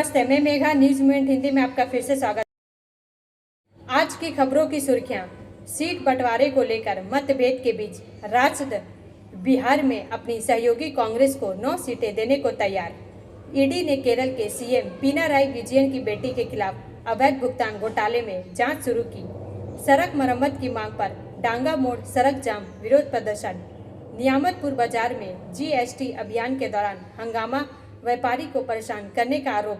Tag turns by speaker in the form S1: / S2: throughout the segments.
S1: नमस्ते, मैं Megha, news movement Hindi में आपका फिर से स्वागत। आज की खबरों की सुर्खियां। सीट बंटवारे को लेकर मतभेद के बीच राजद बिहार में अपनी सहयोगी कांग्रेस को 9 सीटें देने को तैयार। ईडी ने केरल के सीएम पिनाराई विजयन की बेटी के खिलाफ अवैध भुगतान घोटाले में जांच शुरू की। सड़क मरम्मत की मांग पर डांगा मोड़ सड़क जाम विरोध प्रदर्शन। नियामतपुर बाजार में जीएसटी अभियान के दौरान हंगामा, व्यापारी को परेशान करने का आरोप।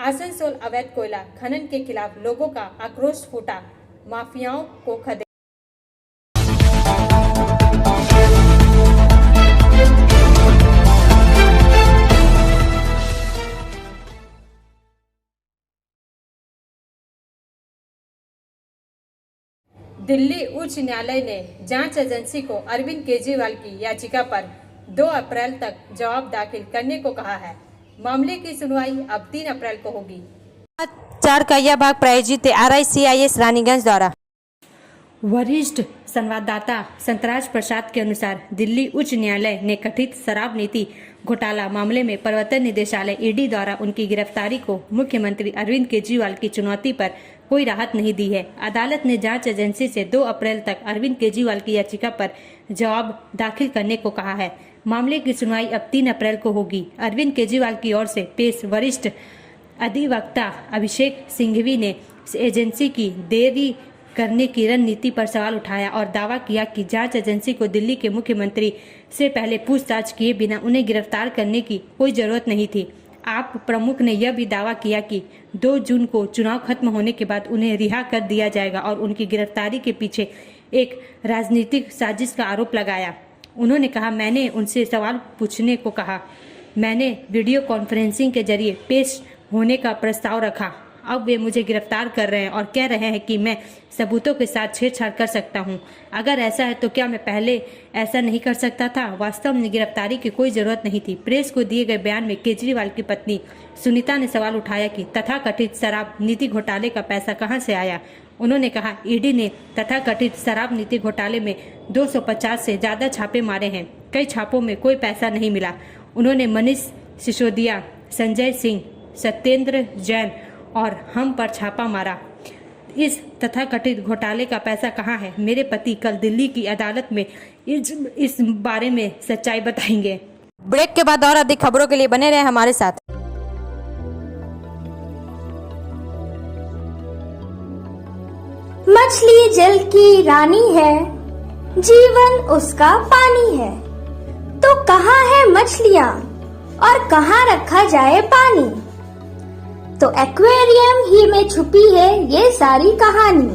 S1: आसनसोल अवैध कोयला खनन के खिलाफ लोगों का आक्रोश फूटा, माफियाओं को खदेड़ा। दिल्ली उच्च न्यायालय ने जांच एजेंसी को अरविंद केजरीवाल की याचिका पर 2 अप्रैल तक जवाब दाखिल करने को कहा है। मामले की सुनवाई अब 3 अप्रैल को होगी।
S2: 4 का यह भाग प्रायोजित RICIS रानीगंज द्वारा।
S1: वरिष्ठ संवाददाता संतराज प्रसाद के अनुसार दिल्ली उच्च न्यायालय ने कथित शराब नीति घोटाला मामले में प्रवर्तन निदेशालय ईडी द्वारा उनकी गिरफ्तारी को मुख्यमंत्री अरविंद केजरीवाल की चुनौती पर कोई राहत नहीं दी है। अदालत ने जांच एजेंसी से 2 अप्रैल तक अरविंद केजरीवाल की याचिका पर जवाब दाखिल करने को कहा है। मामले की सुनवाई अब 3 अप्रैल को होगी। अरविंद केजरीवाल की ओर से पेश वरिष्ठ अधिवक्ता अभिषेक सिंघवी ने एजेंसी की देरी करने की रणनीति पर सवाल उठाया और दावा किया कि जांच एजेंसी को दिल्ली के मुख्यमंत्री से पहले पूछताछ किए बिना उन्हें गिरफ्तार करने की कोई जरूरत नहीं थी। आप प्रमुख ने यह भी दावा किया कि 2 जून को चुनाव खत्म होने के बाद उन्हें रिहा कर दिया जाएगा और उनकी गिरफ्तारी के पीछे एक राजनीतिक साजिश का आरोप लगाया। उन्होंने कहा, मैंने उनसे सवाल पूछने को कहा। मैंने वीडियो कॉन्फ्रेंसिंग के जरिए पेश होने का प्रस्ताव रखा। अब वे मुझे गिरफ्तार कर रहे हैं और कह रहे हैं कि मैं सबूतों के साथ छेड़छाड़ कर सकता हूं। अगर ऐसा है तो क्या मैं पहले ऐसा नहीं कर सकता था? वास्तव में गिरफ्तारी की कोई जरूरत नहीं थी। प्रेस को दिए गए बयान में केजरीवाल की पत्नी सुनीता ने सवाल उठाया कि तथाकथित शराब नीति घोटाले का पैसा कहां से आया। उन्होंने कहा, ईडी ने तथाकथित शराब नीति घोटाले में 250 से ज्यादा छापे मारे हैं। कई छापों में कोई पैसा नहीं मिला। उन्होंने मनीष सिसोदिया, संजय सिंह, सत्येंद्र जैन और हम पर छापा मारा। इस तथाकथित घोटाले का पैसा कहां है? मेरे पति कल दिल्ली की अदालत में इस बारे में सच्चाई बताएंगे।
S2: ब्रेक के बाद और अधिक खबरों के लिए बने रहे हमारे साथ।
S3: मछली जल की रानी है, जीवन उसका पानी है। तो कहाँ है मछलियाँ और कहाँ रखा जाए पानी? तो एक्वेरियम ही में छुपी है ये सारी कहानी।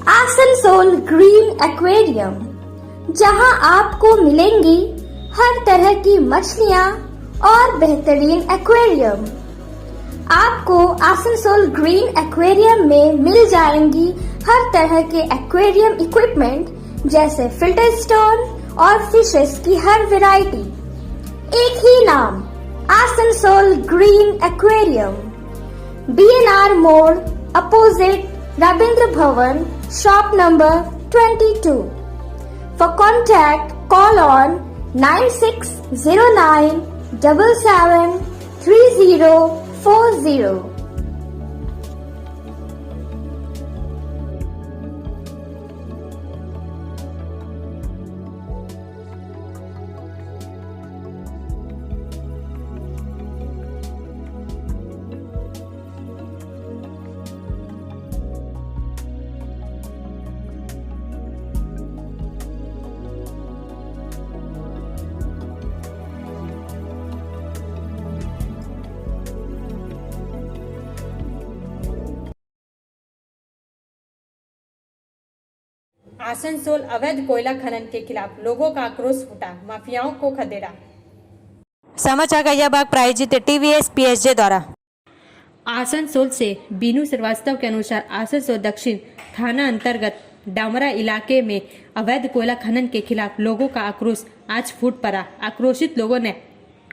S3: आसनसोल ग्रीन एक्वेरियम, जहां आपको मिलेंगी हर तरह की मछलियां और बेहतरीन एक्वेरियम। आपको आसनसोल ग्रीन एक्वेरियम में मिल जाएंगी हर तरह के एक्वेरियम इक्विपमेंट, जैसे फिल्टर स्टोन और फिशेस की हर वैरायटी। एक ही नाम, आसनसोल ग्रीन एक्वेरियम, BNR मोड़ opposite Ravindra Bhavan, shop number 22। For contact, call on 9609 77 3040।
S1: Asansol अवैध कोयला खनन के खिलाफ लोगों का आक्रोश फूटा, माफियाओं को खदेड़ा।
S2: समाचार का यह भाग प्रायोजित TVS PSJ द्वारा।
S1: आसनसोल से बीनू श्रीवास्तव के अनुसार आसनसोल दक्षिण थाना अंतर्गत डामरा इलाके में अवैध कोयला खनन के खिलाफ लोगों का आक्रोश आज फूट पड़ा। आक्रोशित लोगों ने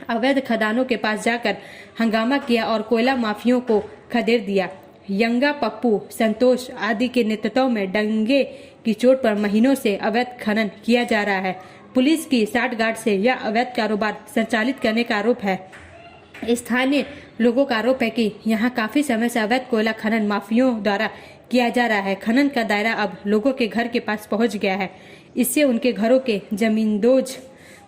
S1: अवैध खदानों के पास जाकर हंगामा किया और कोयला माफियों को खदेड़ दिया। यंगा, पप्पू, संतोष आदि के नेतृत्व में दंगे की चोट पर महीनों से अवैध खनन किया जा रहा है। पुलिस की साठगांठ से यह अवैध कारोबार संचालित करने का आरोप है। स्थानीय लोगों का आरोप है कि यहाँ काफी समय से अवैध कोयला खनन माफियाओं द्वारा किया जा रहा है। खनन का दायरा अब लोगों के घर के पास पहुंच गया है। इससे उनके घरों के जमींदोज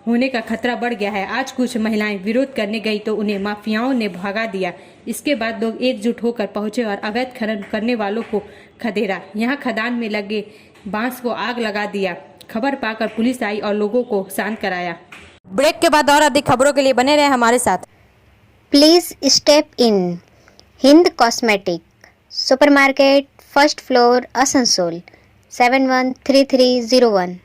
S1: होने का खतरा बढ़ गया है। आज कुछ महिलाएं विरोध करने गई तो उन्हें माफियाओं ने भगा दिया। इसके बाद लोग एकजुट होकर पहुंचे और अवैध खनन करने वालों को खदेड़ा। यहाँ खदान में लगे बांस को आग लगा दिया। खबर पाकर पुलिस आई और लोगों को शांत कराया।
S2: ब्रेक के बाद और अधिक खबरों के लिए बने रहे हमारे साथ।
S4: Please step in. Hind Cosmetic, Supermarket, First Floor, Asansol, 713301.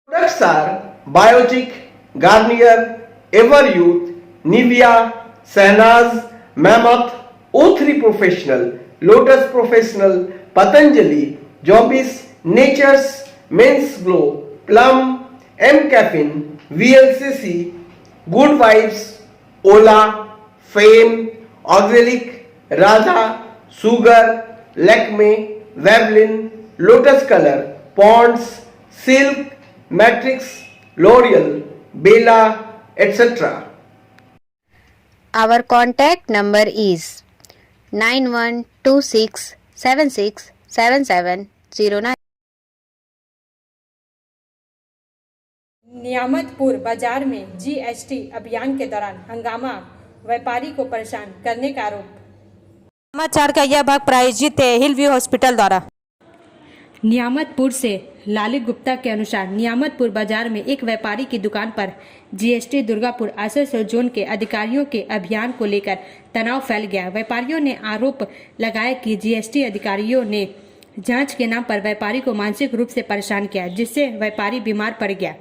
S5: Products are Biotic, Garnier, Ever Youth, Nivea, Sahnaz, Mammoth, O3 Professional, Lotus Professional, Patanjali, Jobis, Nature's, Men's Glow, Plum, M Caffeine, VLCC, Good Vibes, Ola, Fame, Auxilic, Radha, Sugar, Lakme, Vavlin, Lotus Color, Ponds, Silk, Matrix, L'Oreal, Bella, etc.
S4: Our contact number is 9126767709.
S1: Niyamatpur बाजार में GST अभियान के दौरान हंगामा, व्यापारी को परेशान करने का आरोप।
S2: समाचार का यह भाग प्रायोजित है हिल व्यू हॉस्पिटल द्वारा।
S1: नियामतपुर से लालित गुप्ता के अनुसार नियामतपुर बाजार में एक व्यापारी की दुकान पर जीएसटी दुर्गापुर आसनसोल जोन के अधिकारियों के अभियान को लेकर तनाव फैल गया। व्यापारियों ने आरोप लगाया कि जीएसटी अधिकारियों ने जांच के नाम पर व्यापारी को मानसिक रूप से परेशान किया, जिससे व्यापारी बीमार पड़ गया।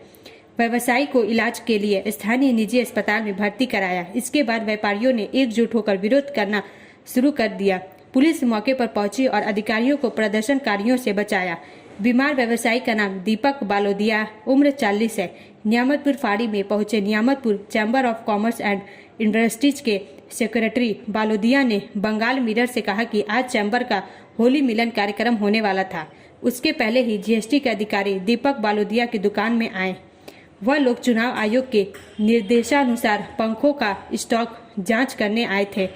S1: व्यवसायी को इलाज के लिए स्थानीय निजी अस्पताल में भर्ती कराया। इसके बाद व्यापारियों ने एकजुट होकर विरोध करना शुरू कर दिया। पुलिस मौके पर पहुंची और अधिकारियों को प्रदर्शनकारियों से बचाया। बीमार व्यवसायी का नाम दीपक बालोदिया, उम्र 40 है। नियामतपुर फाड़ी में पहुंचे Niyamatpur chamber of commerce and industries के सेक्रेटरी बालोदिया ने बंगाल मिरर से कहा कि आज चैम्बर का होली मिलन कार्यक्रम होने वाला था। उसके पहले ही जीएसटी के अधिकारी दीपक बालोदिया की दुकान में आए। वह लोग चुनाव आयोग के निर्देशानुसार पंखों का स्टॉक जांच करने आए थे,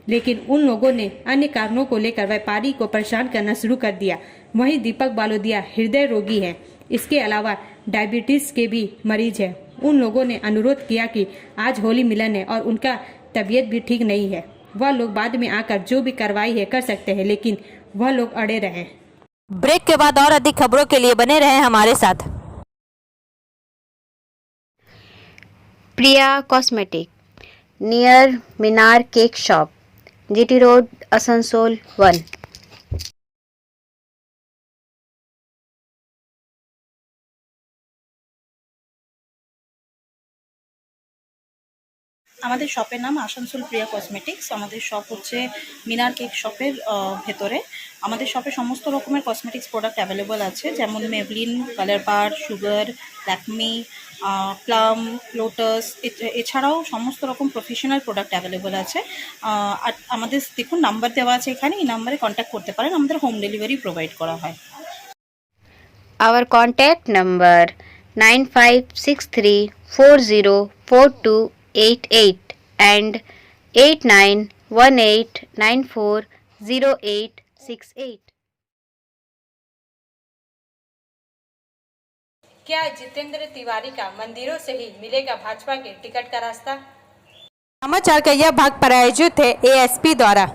S1: लेकिन उन लोगों ने अन्य कारणों को लेकर व्यापारी को परेशान करना शुरू कर दिया। वहीं दीपक बालोदिया हृदय रोगी है। इसके अलावा डायबिटीज के भी मरीज है। उन लोगों ने अनुरोध किया कि आज होली मिलन है और उनका तबीयत भी ठीक नहीं है। वह लोग बाद में आकर जो भी कार्रवाई है कर सकते हैं, लेकिन वह लोग अड़े रहे।
S2: ब्रेक के बाद और अधिक खबरों के लिए बने रहे हमारे साथ।
S4: Priya Cosmetic, near Minar Cake Shop, GT Road, Asansol 1.
S6: আমাদের শপের নাম আসানসোল প্রিয়া কসমেটিক্স। আমাদের শপ হচ্ছে মিনার কেক শপের ভেতরে। আমাদের শপে সমস্ত রকমের কসমেটিক্স প্রোডাক্ট অ্যাভেলেবল আছে, যেমন মেভলিন, কালার বার, সুগার, ল্যাকমি, প্লাম, লোটাস, এছাড়াও সমস্ত রকম প্রফেশনাল প্রোডাক্ট অ্যাভেলেবল আছে। আর আমাদের দেখুন নাম্বার দেওয়া আছে এখানে, এই নাম্বারে কন্ট্যাক্ট করতে পারেন। আমাদের হোম ডেলিভারি প্রোভাইড করা হয়।
S4: Our contact number 9563404288 and 8918940868.
S1: क्या जितेंद्र तिवारी का मंदिरों से ही मिलेगा भाजपा के टिकट का रास्ता?
S2: समाचार का यह भाग प्रायोजित है एएसपी द्वारा।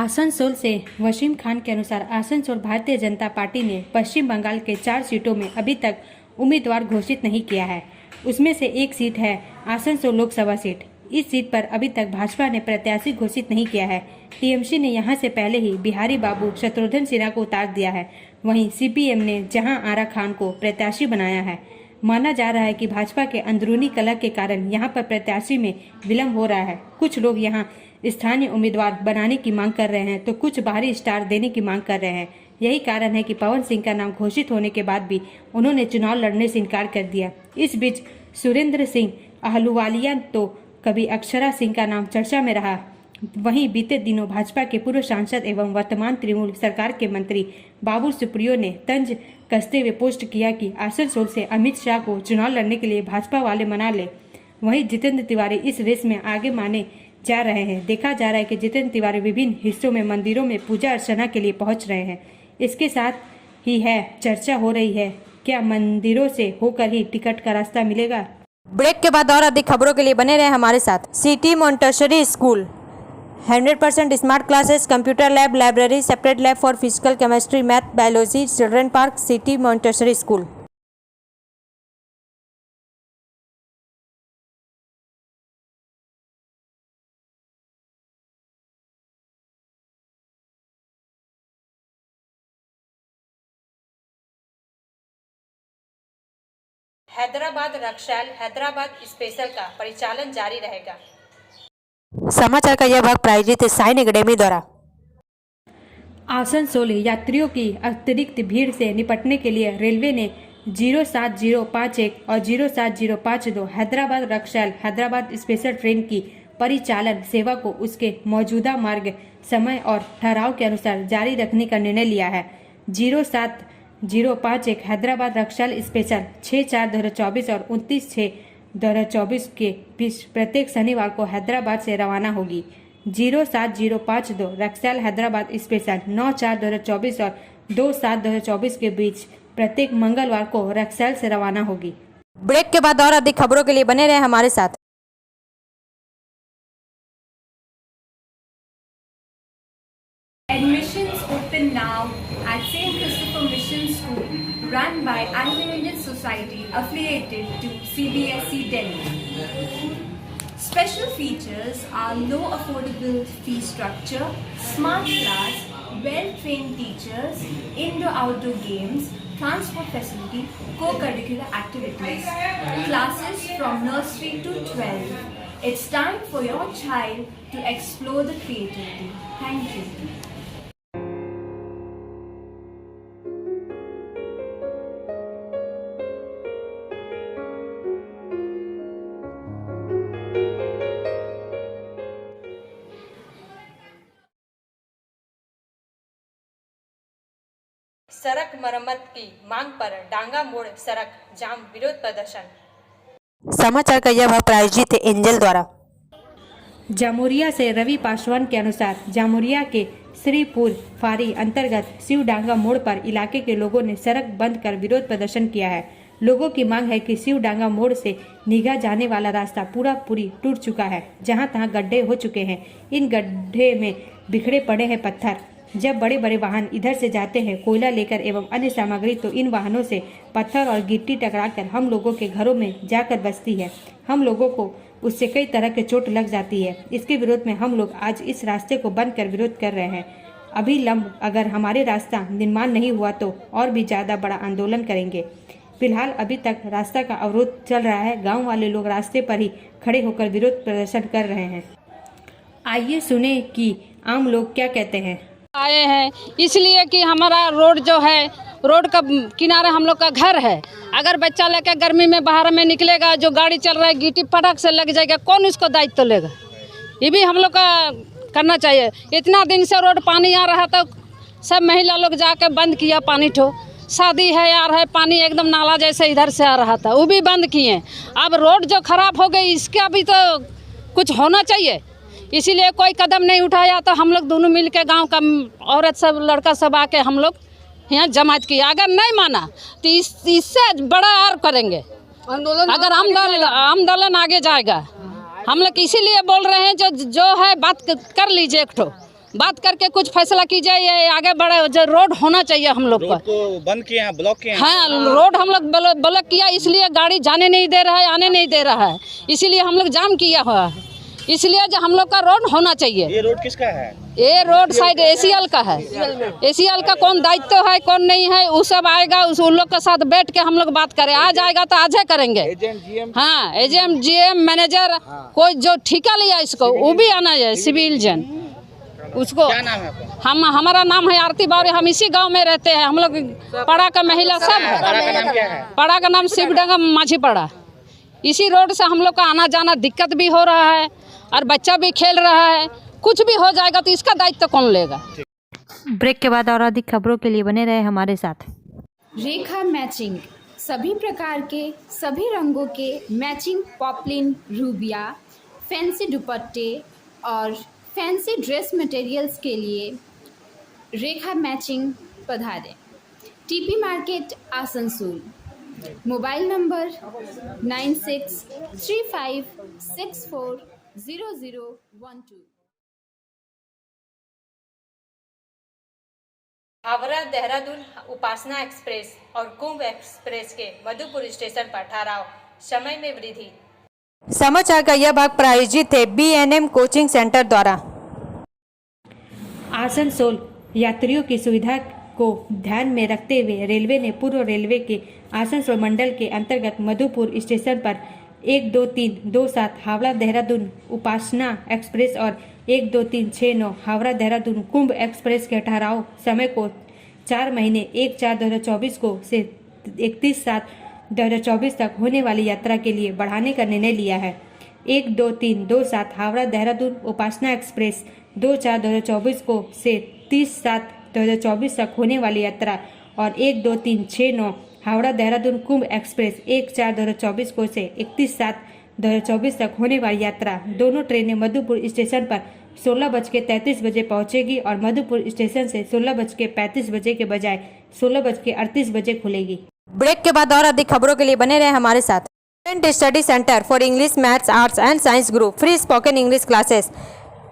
S1: आसनसोल से वसीम खान के अनुसार आसनसोल भारतीय जनता पार्टी ने पश्चिम बंगाल के 4 सीटों में अभी तक उम्मीदवार घोषित नहीं किया है। उसमें से एक सीट है आसनसोल लोकसभा सीट। इस सीट पर अभी तक भाजपा ने प्रत्याशी घोषित नहीं किया है। टीएमसी ने यहां से पहले ही बिहारी बाबू शत्रुघ्न सिन्हा को उतार दिया है। वहीं सीपीएम ने जहां आरा खान को प्रत्याशी बनाया है। माना जा रहा है कि भाजपा के अंदरूनी कलह के कारण यहां पर प्रत्याशी में विलम्ब हो रहा है। कुछ लोग यहां स्थानीय उम्मीदवार बनाने की मांग कर रहे हैं तो कुछ बाहरी स्टार देने की मांग कर रहे हैं। यही कारण है कि पवन सिंह का नाम घोषित होने के बाद भी उन्होंने चुनाव लड़ने से इनकार कर दिया। इस बीच सुरेंद्र सिंह अहलुवालिया तो कभी अक्षरा सिंह का नाम चर्चा में रहा। वहीं बीते दिनों भाजपा के पूर्व सांसद एवं वर्तमान तृणमूल सरकार के मंत्री बाबुल सुप्रियो ने तंज कसते हुए पोस्ट किया कि आसनसोल से अमित शाह को चुनाव लड़ने के लिए भाजपा वाले मना ले। वहीं जितेंद्र तिवारी इस रेस में आगे माने जा रहे हैं। देखा जा रहा है कि जितेंद्र तिवारी विभिन्न हिस्सों में मंदिरों में पूजा अर्चना के लिए पहुंच रहे हैं। इसके साथ ही चर्चा हो रही है क्या मंदिरों से होकर ही टिकट का रास्ता मिलेगा।
S2: ब्रेक के बाद और अधिक खबरों के लिए बने रहे हमारे साथ। City Montessori school 100% smart classes, computer lab, library, separate lab for physical, chemistry, math, biology, children park, city Montessori school.
S1: Hyderabad Raxaul Hyderabad special का परिचालन जारी रहेगा।
S2: समाचार का यह भाग प्रायोजित है साइन एकेडमी द्वारा।
S1: आसनसोल यात्रियों की अतिरिक्त भीड़ से निपटने के लिए रेलवे ने 07051 और 07052 हैदराबाद रक्षाल हैदराबाद स्पेशल ट्रेन की परिचालन सेवा को उसके मौजूदा मार्ग, समय और ठहराव के अनुसार जारी रखने का निर्णय लिया है। 07051 हैदराबाद रक्षाल स्पेशल 6/4/2024 और 29/6/2024 के बीच प्रत्येक शनिवार को हैदराबाद से रवाना होगी। 07052 रक्षाल हैदराबाद स्पेशल 9/4/2024 और 2/7/2024 के बीच प्रत्येक मंगलवार को रक्षाल से रवाना होगी।
S2: ब्रेक के बाद और अधिक खबरों के लिए बने रहे हमारे साथ।
S7: Admissions open now at St. Christopher Mission School, run by Anglo-Indian Society affiliated to CBSE Delhi. Special features are low affordable fee structure, smart class, well-trained teachers, indoor-outdoor games, transport facility, co-curricular activities, classes from nursery to 12. It's time for your child to explore the creativity. Thank you.
S1: सड़क मरम्मत की मांग पर डांगा मोड़ सड़क जाम विरोध प्रदर्शन।
S2: समाचार का यह भाग प्रायोजित है एंजल द्वारा।
S1: जामुरिया से रवि पासवान के अनुसार जामुरिया के श्रीपुर फारी अंतर्गत शिव डांगा मोड़ पर इलाके के लोगों ने सड़क बंद कर विरोध प्रदर्शन किया है। लोगों की मांग है कि शिव डांगा मोड़ से निगाह जाने वाला रास्ता पूरी टूट चुका है, जहां तहां गड्ढे हो चुके हैं। इन गड्ढे में बिखरे पड़े हैं पत्थर। जब बड़े बड़े वाहन इधर से जाते हैं कोयला लेकर एवं अन्य सामग्री, तो इन वाहनों से पत्थर और गिट्टी टकराकर हम लोगों के घरों में जाकर बसती है। हम लोगों को उससे कई तरह के चोट लग जाती है। इसके विरोध में हम लोग आज इस रास्ते को बंद कर विरोध कर रहे हैं। अभिलंब अगर हमारे रास्ता निर्माण नहीं हुआ तो और भी ज़्यादा बड़ा आंदोलन करेंगे। फिलहाल अभी तक रास्ता का अवरोध चल रहा है। गाँव वाले लोग रास्ते पर ही खड़े होकर विरोध प्रदर्शन कर रहे हैं। आइए सुने कि आम लोग क्या कहते हैं।
S8: आए हैं इसलिए कि हमारा रोड जो है, रोड का किनारे हम लोग का घर है। अगर बच्चा लेकर गर्मी में बाहर में निकलेगा, जो गाड़ी चल रहा है गिट्टी फटक से लग जाएगा, कौन इसको दायित्व लेगा? ये भी हम लोग का करना चाहिए। इतना दिन से रोड पानी आ रहा था, सब महिला लोग जाके बंद किया पानी ठो। शादी है यार है, पानी एकदम नाला जैसे इधर से आ रहा था, वो भी बंद किए। अब रोड जो खराब हो गई, इसका भी तो कुछ होना चाहिए। इसीलिए कोई कदम नहीं उठाया, तो हम लोग दोनों मिल के गाँव का औरत सब लड़का सब आके हम लोग यहाँ जमात किया। अगर नहीं माना तो इससे बड़ा और करेंगे अगर आंदोलन आगे जाएगा। हम लोग इसीलिए बोल रहे हैं जो है बात कर लीजिए, एक ठो बात करके कुछ फैसला कीजिए, ये आगे बढ़े। जो रोड होना चाहिए हम लोग का
S9: बंद किए हैं, ब्लॉक किए हैं।
S8: हाँ, रोड हम लोग ब्लॉक किया, इसलिए गाड़ी जाने नहीं दे रहा है, आने नहीं दे रहा है, इसीलिए हम लोग जाम किया हुआ है। इसलिए जो हम लोग का रोड होना चाहिए।
S9: ये रोड किसका है?
S8: ये रोड साइड एसीएल का है। एसीएल का कौन दायित्व है कौन नहीं है, वो सब आएगा, उन लोग के साथ बैठ के हम लोग बात करें। आज आएगा तो आज ही करेंगे। हाँ, एजेएम जीएम मैनेजर कोई जो ठेका लिया इसको, वो भी आना है। सिविल जन उसको।
S9: क्या नाम है आपका?
S8: हमारा नाम है आरती बावरी। हम इसी गांव में रहते हैं। हम लोग पड़ा का महिला सब है।
S9: पड़ा का नाम क्या है?
S8: पड़ा का नाम शिवडंगा माझी पड़ा। इसी रोड से हम लोग का आना जाना दिक्कत भी हो रहा है और बच्चा भी खेल रहा है। कुछ भी हो जाएगा तो इसका दायित्व कौन लेगा?
S2: ब्रेक के बाद और अधिक खबरों के लिए बने रहे हमारे साथ।
S10: रेखा मैचिंग सभी प्रकार के सभी रंगों के मैचिंग पॉपलिन रूबिया फैंसी दुपट्टे और फैंसी ड्रेस मटेरियल्स के लिए रेखा मैचिंग पधारें। TP market Asansol. Mobile number 9635640012।
S2: Howrah Dehradun Upasana express और कुंभ एक्सप्रेस के मधुपुर स्टेशन पर ठहराव समय में वृद्धि। समाचार का यह भाग प्रायोजित है BNM कोचिंग सेंटर द्वारा।
S1: आसनसोल यात्रियों की सुविधा को ध्यान में रखते हुए रेलवे ने पूर्व रेलवे के आसनसोल मंडल के अंतर्गत मधुपुर स्टेशन पर 12327 हावड़ा देहरादून उपासना एक्सप्रेस और 12369 हावड़ा देहरादून कुंभ एक्सप्रेस के ठहराव समय को 4 महीने 1/4/2024 को से 31/7/2024 तक होने वाली यात्रा के लिए बढ़ाने का निर्णय लिया है। 12327 हावड़ा देहरादून उपासना एक्सप्रेस 2/4/2024 को से 30/7/2024 तक होने वाली यात्रा और 12369 हावड़ा देहरादून कुंभ एक्सप्रेस 1/4/2024 को से 31/7/2024 तक होने वाली यात्रा दोनों ट्रेनें मधुपुर स्टेशन पर 16:33 पहुंचेगी और मधुपुर स्टेशन से 16:35 के बजाय 16:38 खुलेगी।
S2: ब्रेक के बाद और अधिक खबरों के लिए बने रहे हमारे साथ। Student study centre for English maths arts and science group free spoken English classes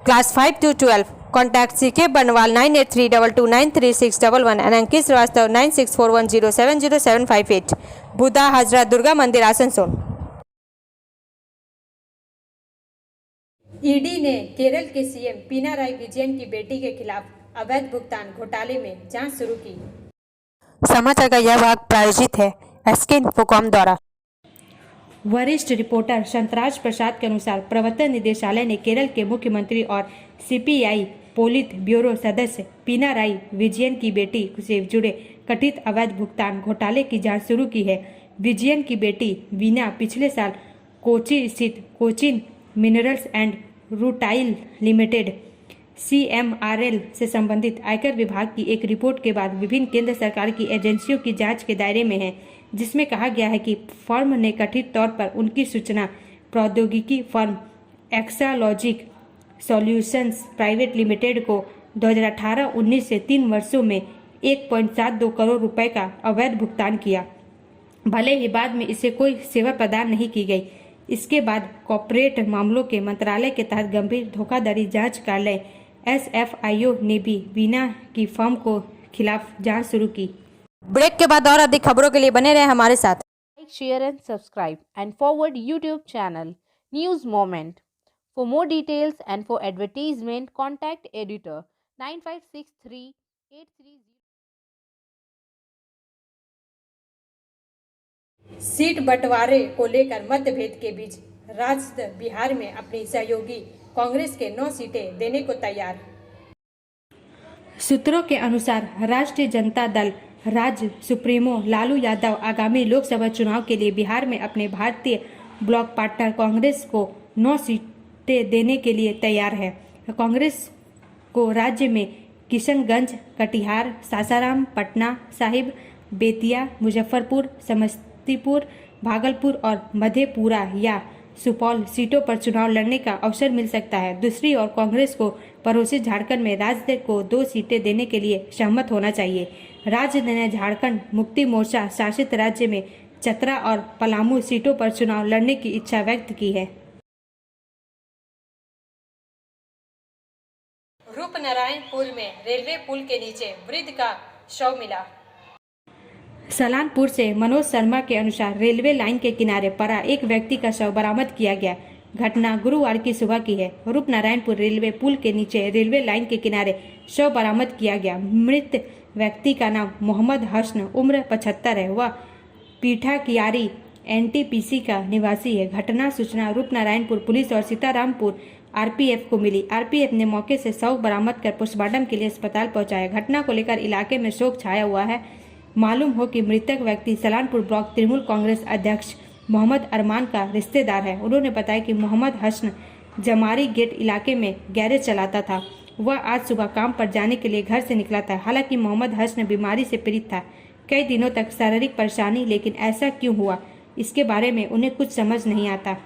S2: class 5 to 12। Contact CK बनवाल 9832293611 एंड अंकित श्रीवास्तव 9641070758। बुद्धा हाजरा दुर्गा मंदिर आसनसोल। ईडी ने केरल के CM पिनाराई विजयन की बेटी के खिलाफ अवैध भुगतान घोटाले में जांच शुरू की। समाचार का यह भाग प्रायोजित है SK इन्फोकॉम द्वारा।
S1: वरिष्ठ रिपोर्टर शंतराज प्रसाद के अनुसार प्रवर्तन निदेशालय ने केरल के मुख्यमंत्री और CPI पोलित ब्यूरो सदस्य पिनाराई विजयन की बेटी से जुड़े कथित अवैध भुगतान घोटाले की जांच शुरू की है। विजयन की बेटी वीना पिछले साल कोची स्थित Cochin minerals and rutile limited CMRL से संबंधित आयकर विभाग की एक रिपोर्ट के बाद विभिन्न केंद्र सरकार की एजेंसियों की जांच के दायरे में है, जिसमें कहा गया है कि फर्म ने कथित तौर पर उनकी सूचना प्रौद्योगिकी firm Exalogic solutions private limited को 2018-19 से 3 वर्षों में 1.72 करोड़ रुपए का अवैध भुगतान किया, भले ही बाद में इसे कोई सेवा प्रदान नहीं की गई। इसके बाद कॉर्पोरेट मामलों के मंत्रालय के तहत गंभीर धोखाधड़ी जांच कार्यालय SFIO ने भी वीना की फर्म को खिलाफ जांच शुरू की।
S2: ब्रेक के बाद और अधिक खबरों के लिए बने रहे हमारे साथ।
S11: Like, share and subscribe and forward YouTube channel News Moment. For more details and for advertisement, contact editor 956383.
S2: Seat बंटवारे को लेकर मतभेद के बीच राजद बिहार में अपनी सहयोगी कांग्रेस के 9 सीटें देने को तैयार।
S1: सूत्रों के अनुसार राष्ट्रीय जनता दल राज्य सुप्रीमो लालू यादव आगामी लोकसभा चुनाव के लिए बिहार में अपने भारतीय ब्लॉक पार्टनर कांग्रेस को 9 सीटें देने के लिए तैयार है। कांग्रेस को राज्य में किशनगंज, कटिहार, सासाराम, पटना साहिब, बेतिया, मुजफ्फरपुर, समस्तीपुर, भागलपुर और मधेपुरा या सुपौल सीटों पर चुनाव लड़ने का अवसर मिल सकता है। दूसरी ओर कांग्रेस को पड़ोसी झारखंड में राजद को 2 सीटें देने के लिए सहमत होना चाहिए। राजद ने झारखंड मुक्ति मोर्चा शासित राज्य में चतरा और पलामू सीटों पर चुनाव लड़ने की इच्छा व्यक्त की है।
S2: रूपनारायणपुर में रेलवे पुल के नीचे वृद्ध का शव मिला।
S1: सलानपुर से मनोज शर्मा के अनुसार रेलवे लाइन के किनारे पड़ा एक व्यक्ति का शव बरामद किया गया। घटना गुरुवार की सुबह की है। रूपनारायणपुर रेलवे पुल के नीचे रेलवे लाइन के किनारे शव बरामद किया गया। मृत व्यक्ति का नाम मोहम्मद हसन उम्र 75 है। वह पीठा कियारी NTPC का निवासी है। घटना सूचना रूपनारायणपुर पुलिस और सीतारामपुर RPF को मिली। RPF ने मौके से शव बरामद कर पोस्टमार्टम के लिए अस्पताल पहुंचाया। घटना को लेकर इलाके में शोक छाया हुआ है। मालूम हो कि मृतक व्यक्ति सलानपुर ब्लॉक तृणमूल कांग्रेस अध्यक्ष मोहम्मद अरमान का रिश्तेदार है। उन्होंने बताया कि मोहम्मद हसन जमारी गेट इलाके में गैरेज चलाता था। वह आज सुबह काम पर जाने के लिए घर से निकला था। हालांकि मोहम्मद हसन बीमारी से पीड़ित था। कई दिनों तक शारीरिक परेशानी, लेकिन ऐसा क्यों हुआ इसके बारे में उन्हें कुछ समझ नहीं आता।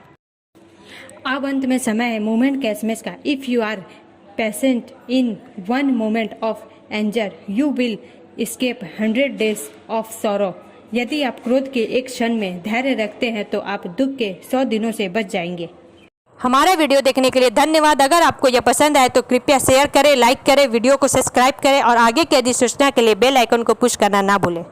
S1: अब अंत में समय है मोमेंट के एसएमएस का। If you are patient in one moment of anger you will escape 100 days of sorrow। यदि आप क्रोध के एक क्षण में धैर्य रखते हैं तो आप दुख के 100 दिनों से बच जाएंगे।
S2: हमारा वीडियो देखने के लिए धन्यवाद। अगर आपको यह पसंद आए तो कृपया शेयर करें, लाइक करें, वीडियो को सब्सक्राइब करें और आगे की अधिसूचना के लिए बेल आइकन को पुश करना ना भूलें।